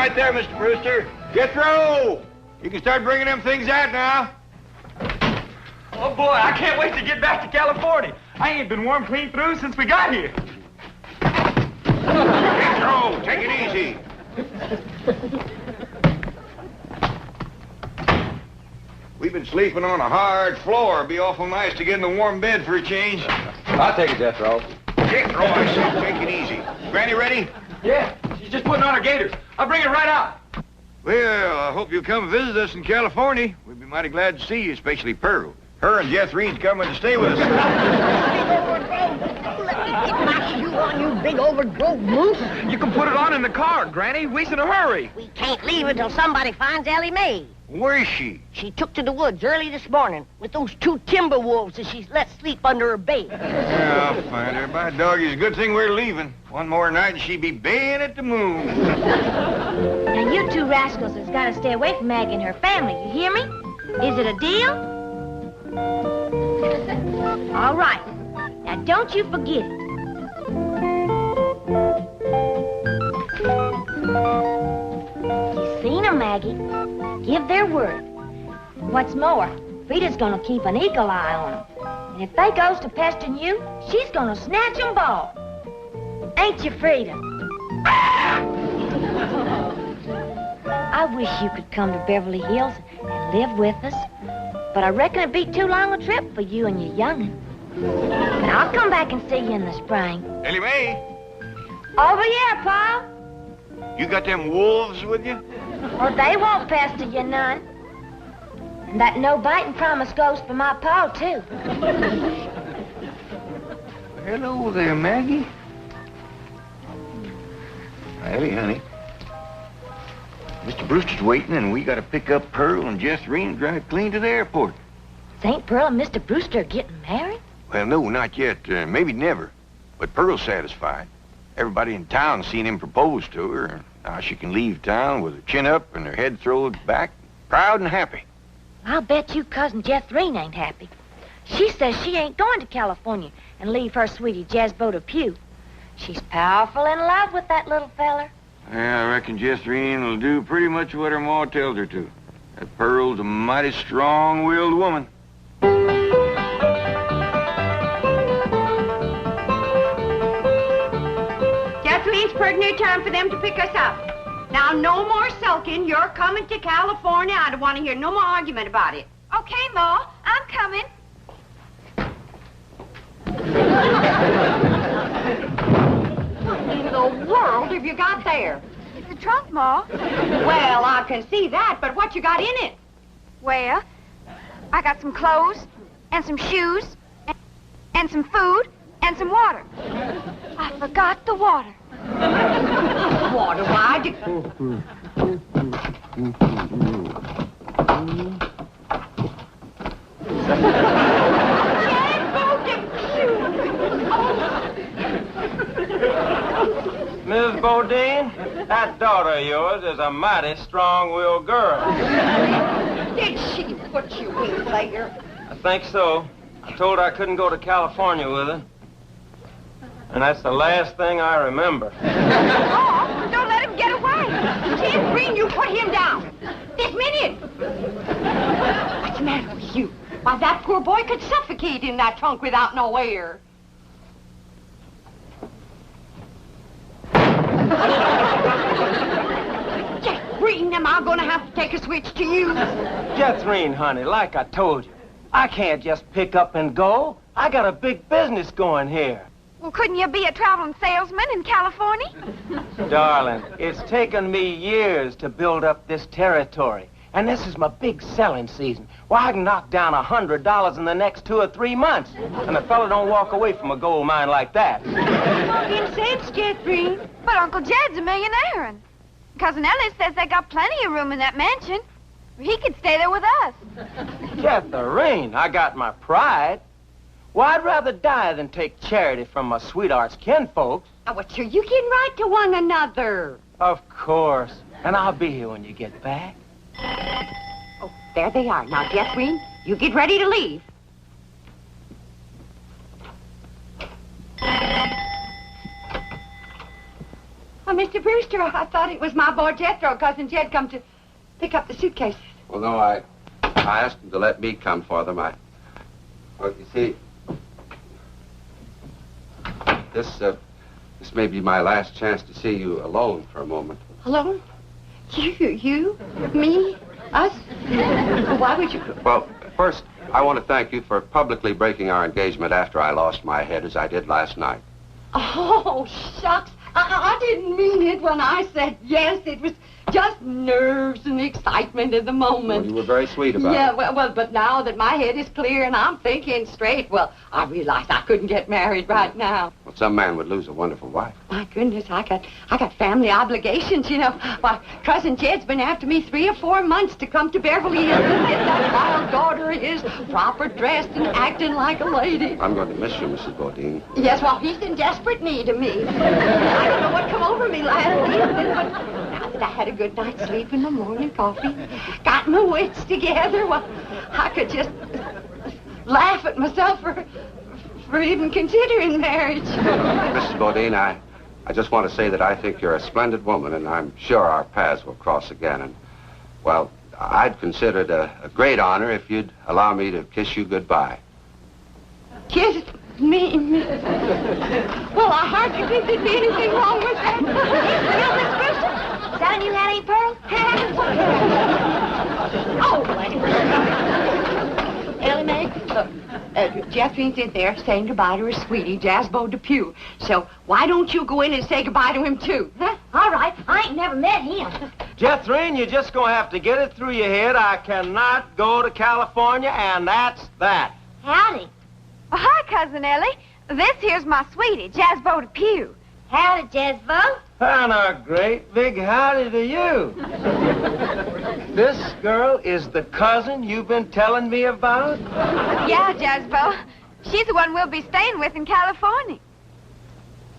right there, Mr. Brewster. Jethro! You can start bringing them things out now. Oh, boy, I can't wait to get back to California. I ain't been warm clean through since we got here. Jethro, take it easy. We've been sleeping on a hard floor. It'd be awful nice to get in a warm bed for a change. I'll take it, Jethro. Jethro, I said take it easy. Granny ready? Yeah, she's just putting on her gaiters. I'll bring her right out. Well, I hope you'll come visit us in California. We'd be mighty glad to see you, especially Pearl. Her and Jethrine's coming to stay with us. Let me get my shoe on, you big overgrown moose. You can put it on in the car, Granny. We's in a hurry. We can't leave until somebody finds Ellie Mae. Where is she? She took to the woods early this morning with those 2 timber wolves that she's let sleep under her bed. Yeah, I'll find her. By doggy, it's a good thing we're leaving. One more night and she'd be baying at the moon. Now, you 2 rascals has got to stay away from Maggie and her family, you hear me? Is it a deal? All right. Now, don't you forget it. You seen them, Maggie. Give their word. What's more, Frida's gonna keep an eagle eye on them. And if they goes to pestering you, she's gonna snatch them ball. Ain't you, Frida? I wish you could come to Beverly Hills and live with us. But I reckon it'd be too long a trip for you and your young'un. But I'll come back and see you in the spring. Ellie Mae, Over here, Pa. you got them wolves with you? Or they won't pester you none. And that no-biting promise goes for my Pa, too. Hello there, Maggie. Ellie, honey. Mr. Brewster's waiting, and we got to pick up Pearl and Jethrine and drive clean to the airport. St. Pearl and Mr. Brewster are getting married? Well, no, not yet. Maybe never. But Pearl's satisfied. Everybody in town's seen him propose to her. And now she can leave town with her chin up and her head thrown back, proud and happy. I'll bet you Cousin Jethrine ain't happy. She says she ain't going to California and leave her sweetie Jezbo to Pew. She's powerful in love with that little feller. Yeah, I reckon Jethrine will do pretty much what her ma tells her to. That Pearl's a mighty strong-willed woman. Jethrine's pretty near time for them to pick us up. Now, no more sulking. You're coming to California. I don't want to hear no more argument about it. Okay, Ma. I'm coming. What in the world have you got there? It's a trunk, Ma. Well, I can see that, but what you got in it? Well, I got some clothes, and some shoes, and some food, and some water. I forgot the water. Water, why? Miss Bodine, that daughter of yours is a mighty strong-willed girl. Did she put you in there? I think so. I told her I couldn't go to California with her. And that's the last thing I remember. Oh, don't let him get away. Tim Green, you put him down. This minute. What's the matter with you? Why, that poor boy could suffocate in that trunk without no air. Jack Green, am I going to have to take a switch to you? Jethrine, honey, like I told you, I can't just pick up and go. I got a big business going here. Well, couldn't you be a traveling salesman in California? Darling, it's taken me years to build up this territory. And this is my big selling season. Well, I can knock down $100 in the next 2 or 3 months. And a fella don't walk away from a gold mine like that. Talking sense, Jethrine. But Uncle Jed's a millionaire, and Cousin Ellis says they got plenty of room in that mansion. He could stay there with us. Jethrine, I got my pride. Well, I'd rather die than take charity from my sweetheart's kinfolks. Now, what sure you getting right to one another? Of course. And I'll be here when you get back. Oh, there they are. Now, Jethrine, you get ready to leave. Oh, Mr. Brewster, I thought it was my boy Jethro. Cousin Jed come to pick up the suitcases. Well, no, I asked him to let me come for them. Well, you see, this may be my last chance to see you alone for a moment. Alone? You, me, us? Why would you? Well, first, I want to thank you for publicly breaking our engagement after I lost my head, as I did last night. Oh, shucks. I didn't mean it when I said yes. It was just nerves and excitement at the moment. Well, you were very sweet about it. Yeah, well, but now that my head is clear and I'm thinking straight, well, I realized I couldn't get married right now. Well, some man would lose a wonderful wife. My goodness, I got family obligations, you know. Why, Cousin Jed's been after me 3 or 4 months to come to Beverly Hills and get that wild daughter of his proper dressed and acting like a lady. I'm going to miss you, Mrs. Bodine. Yes, well, he's in desperate need of me. I don't know what come over me last evening, but now that I had a good night's sleep in the morning, coffee, got my wits together, well, I could just laugh at myself for even considering marriage. Mrs. Bodine, I just want to say that I think you're a splendid woman, and I'm sure our paths will cross again. And, well, I'd consider it a great honor if you'd allow me to kiss you goodbye. Kiss me? Well, I hardly think there'd be anything wrong with that. Well, Miss Brewster, is that a new hat, Aunt Pearl? Oh, Ellie Mae, Jeffrey's in there saying goodbye to her sweetie, Jasbo Depew. So why don't you go in and say goodbye to him, too? Huh? All right, I ain't never met him. Jethrine, you're just gonna have to get it through your head. I cannot go to California, and that's that. Howdy. Oh, hi, Cousin Ellie. This here's my sweetie, Jasbo Depew. Howdy, Jezbo. And a great big howdy to you. This girl is the cousin you've been telling me about? Yeah, Jasbo. She's the one we'll be staying with in California.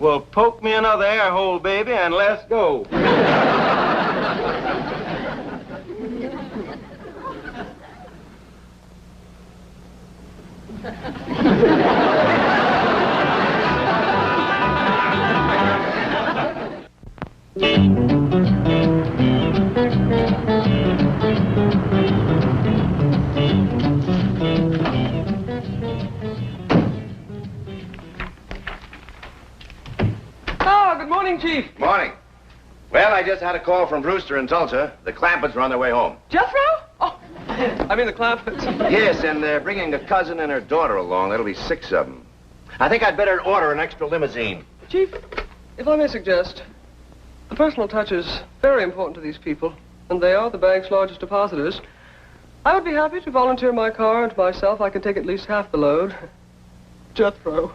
Well, poke me another air hole, baby, and let's go. Oh, good morning, Chief. Morning. Well, I just had a call from Brewster in Tulsa. The Clampetts are on their way home. Jethro? Oh, I mean the Clampetts. Yes, and they're bringing a cousin and her daughter along. That'll be 6 of them. I think I'd better order an extra limousine. Chief, if I may suggest, the personal touch is very important to these people, and they are the bank's largest depositors. I would be happy to volunteer my car and myself. I can take at least half the load. Jethro.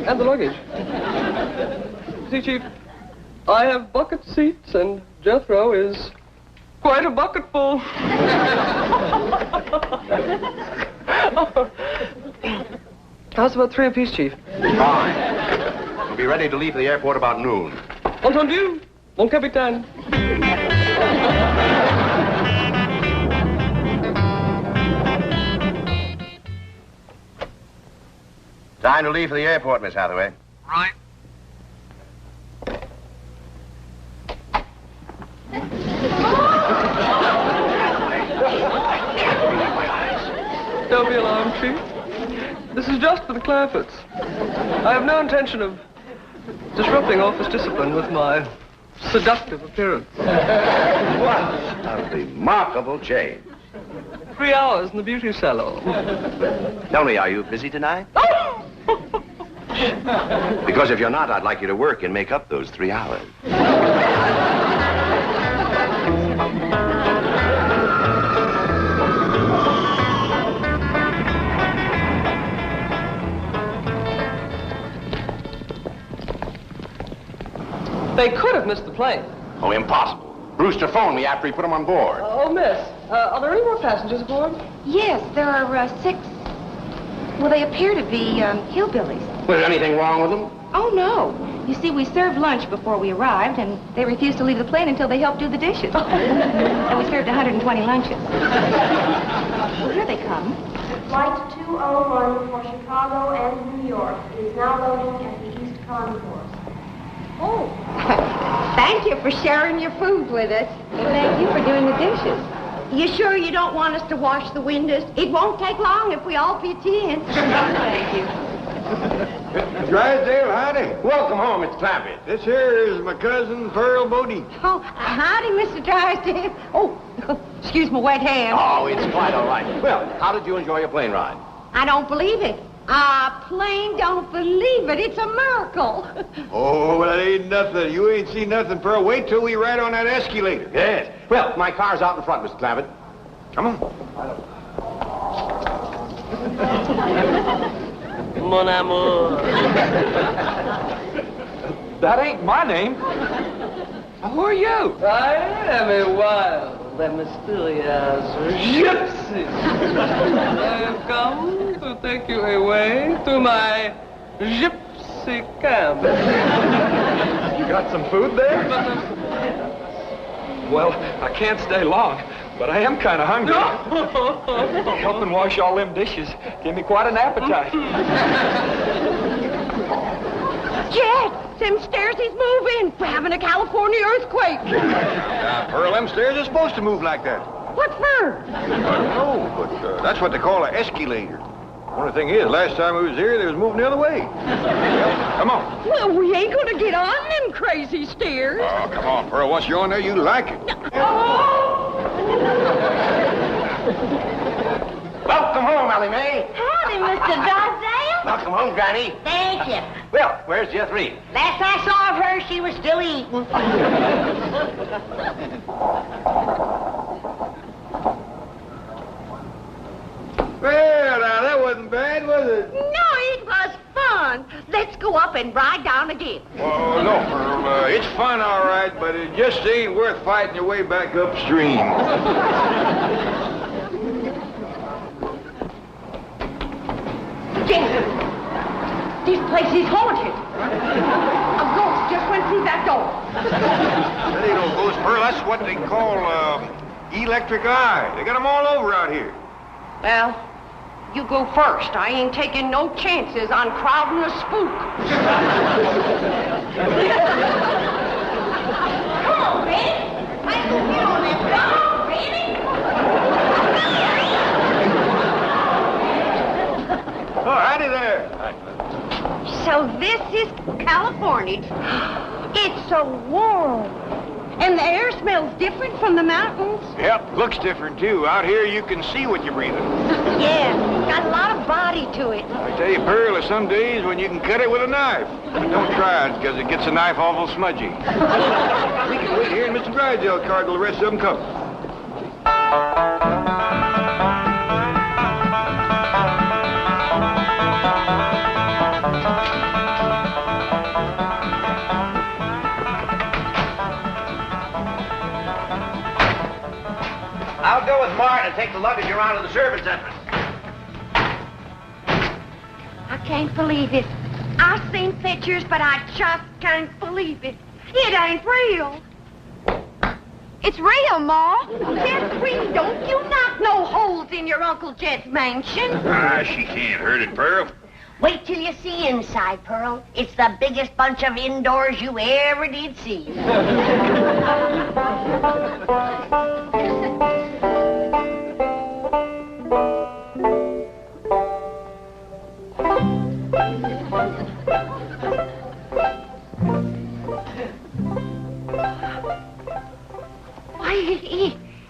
And the luggage. See, Chief, I have bucket seats, and Jethro is quite a bucketful. How's about 3 apiece, Chief? Fine. We'll be ready to leave for the airport about noon. Entendu, mon capitaine. Time to leave for the airport, Miss Hathaway. Right. Don't be alarmed, Chief. This is just for the Clampetts. I have no intention of disrupting office discipline with my seductive appearance. What a remarkable change. 3 hours in the beauty salon. Tell me, are you busy tonight? Because if you're not, I'd like you to work and make up those 3 hours. They could have missed the plane. Oh, impossible. Brewster phoned me after he put them on board. Oh, miss, are there any more passengers aboard? Yes, there are 6. Well, they appear to be hillbillies. Was there anything wrong with them? Oh, no. You see, we served lunch before we arrived, and they refused to leave the plane until they helped do the dishes. And we served 120 lunches. Well, here they come. Flight 201 for Chicago and New York is now loading at the East Concourse. Oh. Thank you for sharing your food with us. Thank you for doing the dishes. You sure you don't want us to wash the windows? It won't take long if we all pitch in. Thank you. Drysdale, howdy. Welcome home, Mr. Clampetts. This here is my cousin, Pearl Bodie. Oh, howdy, Mr. Drysdale. Oh, excuse my wet hand. Oh, it's quite all right. Well, how did you enjoy your plane ride? I don't believe it. I plain don't believe it. It's a miracle. Oh, well, it ain't nothing. You ain't seen nothing, Pearl. Wait till we ride on that escalator. Yes. Well, my car's out in front, Mr. Clampett. Come on. Mon amour. That ain't my name. Who are you? I am a wild and mysterious gypsy. I have come to take you away to my gypsy camp. You got some food there? Well, I can't stay long, but I am kind of hungry. Helping wash all them dishes gave me quite an appetite. Jed, them stairs is moving. We're having a California earthquake. Pearl, them stairs are supposed to move like that. What for? I don't know, but that's what they call an escalator. Only thing is, last time we was here, they was moving the other way. Well, come on. Well, we ain't gonna get on them crazy stairs. Oh, come on, Pearl. Once you're on there, you like it. Welcome home, Allie Mae. Howdy, Mr. Drysdale. Welcome home, Granny. Thank you. Well, where's Irene? Last I saw of her, she was still eating. Well, now, that wasn't bad, was it? No, it was fun. Let's go up and ride down again. Oh, no, Pearl. It's fun, all right, but it just ain't worth fighting your way back upstream. Jason, this place is haunted. A ghost just went through that door. That ain't no ghost, Pearl. That's what they call, electric eye. They got them all over out here. Well, you go first. I ain't taking no chances on crowding a spook. Come on, Granny. Let's go get on that dog, Granny. Oh, howdy there. So this is California. It's so warm. And the air smells different from the mountains. Yep, looks different, too. Out here, you can see what you're breathing. Yeah, got a lot of body to it. I tell you, Pearl, there's some days when you can cut it with a knife. But don't try it, because it gets the knife awful smudgy. We can wait here in Mr. Drysdale's car till the rest of them come. I'll go with Martin and take the luggage around to the servants' entrance. I can't believe it. I've seen pictures, but I just can't believe it. It ain't real. It's real, Ma. Jeffrey, don't you knock no holes in your Uncle Jed's mansion. Ah, she can't hurt it, Pearl. Wait till you see inside, Pearl. It's the biggest bunch of indoors you ever did see.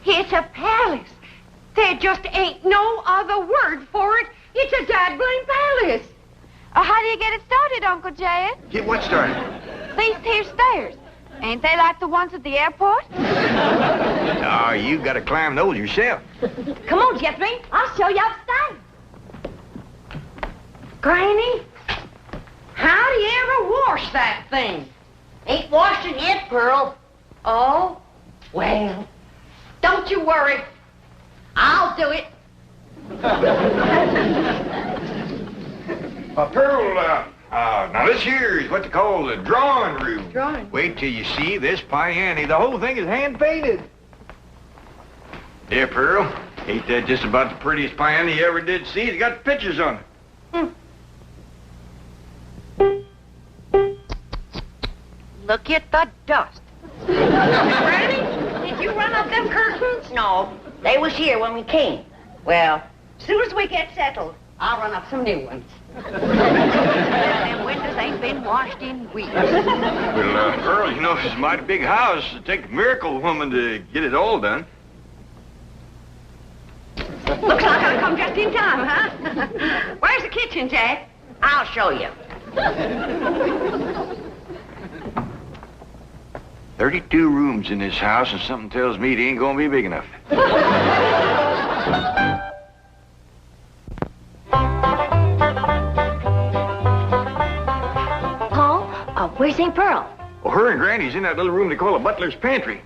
It's a palace. There just ain't no other word for it. It's a daggone palace. How do you get it started, Uncle Jed? Get what started? These here stairs. Ain't they like the ones at the airport? Oh, you got to climb those yourself. Come on, Jeffrey. I'll show you upstairs. Granny, how do you ever wash that thing? Ain't washed it yet, Pearl. Oh, well, don't you worry. I'll do it. Pearl, now this here is what they call the drawing room. Drawing? Wait till you see this piano. The whole thing is hand-painted. Yeah, Pearl. Ain't that just about the prettiest piano you ever did see? It's got pictures on it. Look at the dust. Granny, did you run up them curtains? No, they was here when we came. Well, as soon as we get settled, I'll run up some new ones. Them windows ain't been washed in weeks. Well, Pearl, you know, it's a mighty big house. It'd take a miracle woman to get it all done. Looks like I come just in time, huh? Where's the kitchen, Jack? I'll show you. 32 rooms in this house, and something tells me it ain't gonna be big enough. Where's St. Pearl? Well, her and Granny's in that little room they call a butler's pantry.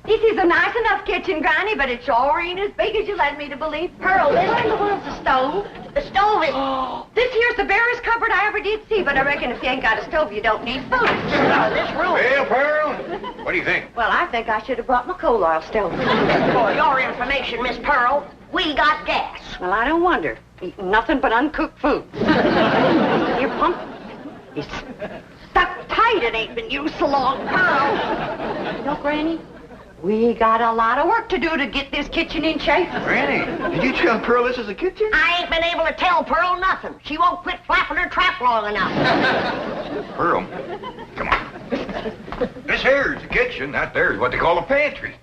This is a nice enough kitchen, Granny, but it sure ain't as big as you led me to believe. Pearl, this ain't the one's the stove. The stove is... This here's the barest cupboard I ever did see, but I reckon if you ain't got a stove, you don't need food. This room... Well, Pearl, what do you think? Well, I think I should have brought my coal oil stove. For your information, Miss Pearl, we got gas. Well, I don't wonder. Eating nothing but uncooked food. Your pump is stuck tight. It ain't been used so long. Pearl. No, Granny, we got a lot of work to do to get this kitchen in shape. Granny, did you tell Pearl this is a kitchen? I ain't been able to tell Pearl nothing. She won't quit flapping her trap long enough. Pearl, come on. This here is the kitchen. That there is what they call a pantry.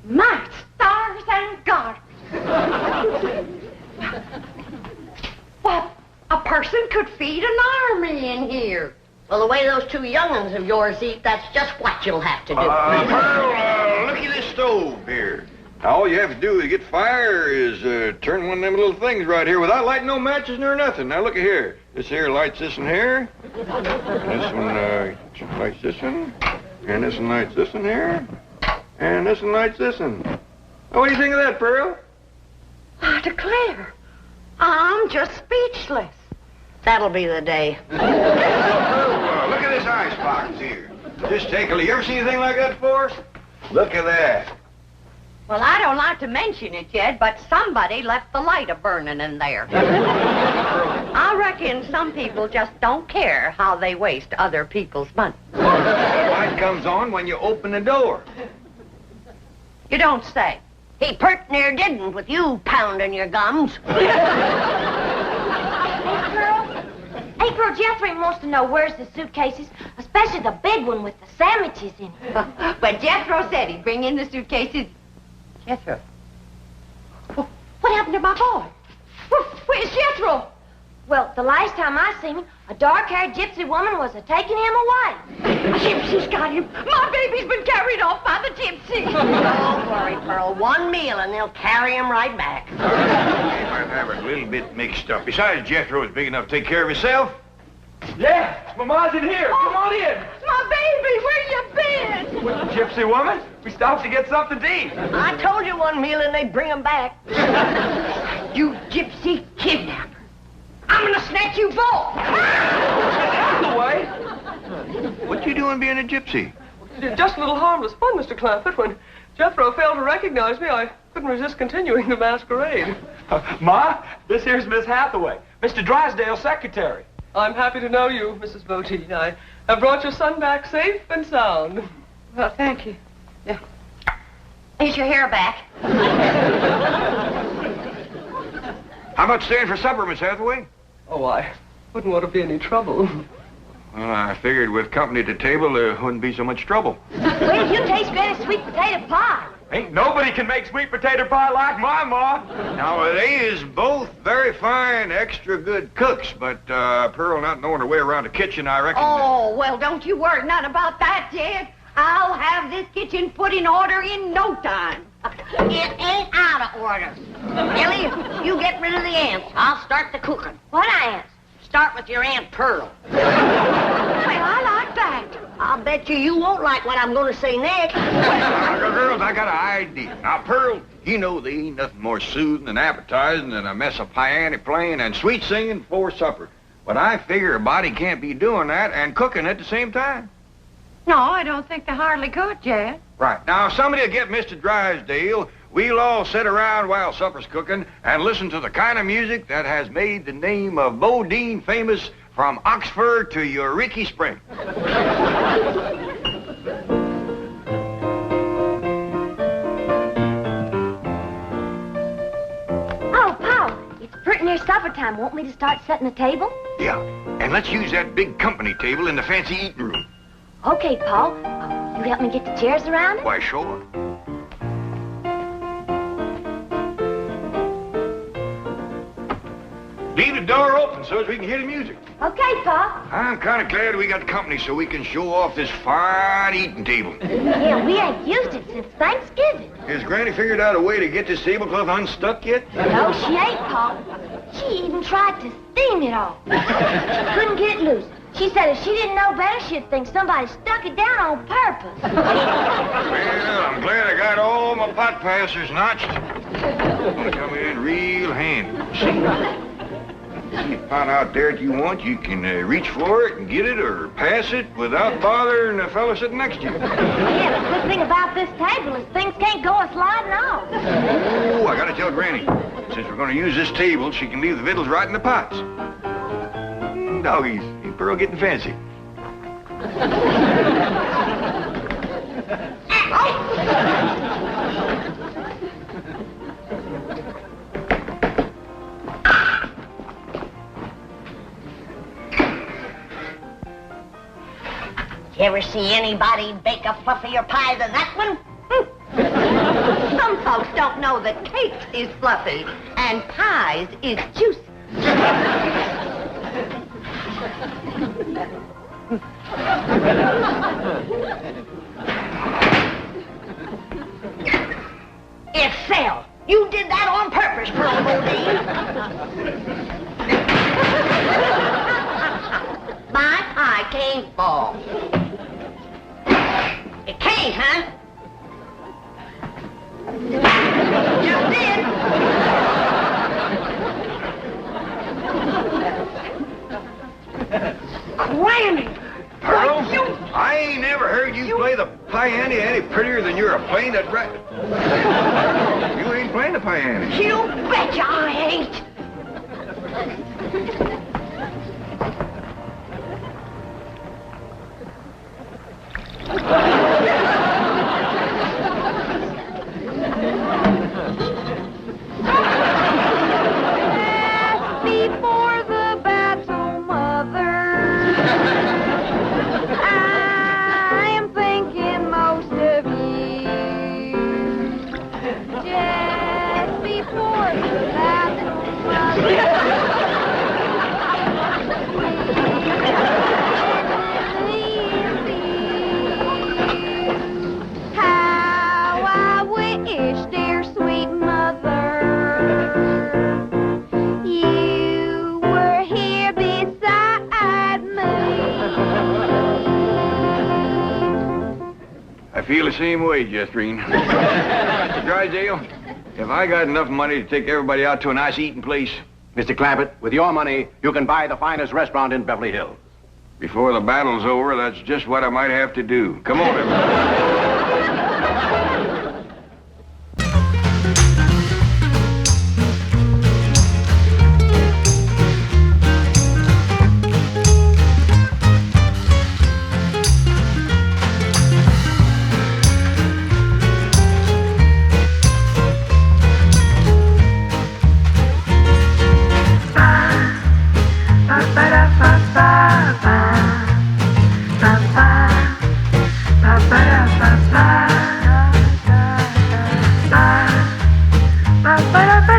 My stars and garters. Well, a person could feed an army in here. Well, the way those two young'uns of yours eat, that's just what you'll have to do. Pearl, look at this stove here. All you have to do to get fire is turn one of them little things right here without lighting no matches nor nothing. Now, look at here. This here lights this in here. And this one lights this one. And this one lights this in here. And this one lights this one. Now, what do you think of that, Pearl? I declare, I'm just speechless. That'll be the day. Look at this icebox here. Just take a look. You ever seen anything like that before? Look at that. Well, I don't like to mention it yet, but somebody left the light a-burning in there. I reckon some people just don't care how they waste other people's money. The light comes on when you open the door. You don't say. He pert near didn't with you pounding your gums. Hey, Pearl, Jeffrey wants to know where's the suitcases, especially the big one with the sandwiches in it. But Jethro said he'd bring in the suitcases. Jethro? What happened to my boy? Where's Jethro? Well, the last time I seen him, a dark-haired gypsy woman was taking him away. A gypsy's got him. My baby's been carried off by the gypsy. Don't worry, Pearl. One meal and they'll carry him right back. They might have a little bit mixed up. Besides, Jethro is big enough to take care of himself. Yeah, Mama's in here. Come on in. My baby, where you been? With the gypsy woman? We stopped to get something to eat. I told you one meal and they'd bring him back. You gypsy kidnapper. I'm gonna snatch you both. Out of the way. What you doing being a gypsy? Just a little harmless fun, Mr. Clampett. When Jethro failed to recognize me, I couldn't resist continuing the masquerade. Ma, this here's Miss Hathaway, Mr. Drysdale's secretary. I'm happy to know you, Mrs. Botine. I have brought your son back safe and sound. Well, thank you. Yeah. Here's your hair back. How about staying for supper, Miss Hathaway? Oh, I wouldn't want to be any trouble. Well, I figured with company at the table, there wouldn't be so much trouble. Wait till you taste Granny's sweet potato pie. Ain't nobody can make sweet potato pie like my ma. Now, they is both very fine, extra good cooks, but Pearl not knowing her way around the kitchen, I reckon... Oh, well, don't you worry none about that, Jed. I'll have this kitchen put in order in no time. It ain't out of order. Billy, you get rid of the ants. I'll start the cooking. What ants? Start with your Aunt Pearl. Well, I like that. I'll bet you won't like what I'm going to say next. Girls, I got an idea. Now, Pearl, you know there ain't nothing more soothing and appetizing than a mess of piano playing and sweet singing before supper. But I figure a body can't be doing that and cooking at the same time. No, I don't think they hardly could, Jed. Right. Now, if somebody will get Mr. Drysdale, we'll all sit around while supper's cooking and listen to the kind of music that has made the name of Bodine famous from Oxford to Eureka Spring. near supper time. Want me to start setting the table? Yeah, and let's use that big company table in the fancy eating room. Okay, Paul. You help me get the chairs around it? Why, sure. Leave the door open so as we can hear the music. Okay, Pa. I'm kind of glad we got company so we can show off this fine eating table. Yeah, we ain't used it since Thanksgiving. Has Granny figured out a way to get this tablecloth unstuck yet? No, she ain't, Pa. She even tried to steam it off. She couldn't get loose. She said if she didn't know better, she'd think somebody stuck it down on purpose. Well, I'm glad I got all my pot passers notched. It's gonna come in real handy. See? See a pot out there that you want, you can reach for it and get it or pass it without bothering the fellow sitting next to you. Yeah, the good thing about this table is things can't go a-sliding off. Oh, I gotta tell Granny. Since we're gonna use this table, she can leave the victuals right in the pots. Doggies, ain't Pearl getting fancy? You ever see anybody bake a fluffier pie than that one? Some folks don't know that cakes is fluffy and pies is juicy. It fell. You did that on purpose, Pearl Bodine. My pie can't fall. It can't, huh? You did. Granny! Pearl, I ain't never heard you play the piano any prettier than you're playing that You ain't playing the piano. You betcha I ain't! Before the battle, Mother, I am thinking most of you. Just before the battle, Mother. How I wish, dear sweet mother, you were here beside me. I feel the same way, Irene. Mr. Drysdale, have I got enough money to take everybody out to a nice eating place? Mr. Clampett, with your money, you can buy the finest restaurant in Beverly Hills. Before the battle's over, that's just what I might have to do. Come on, everybody. Ba ba ba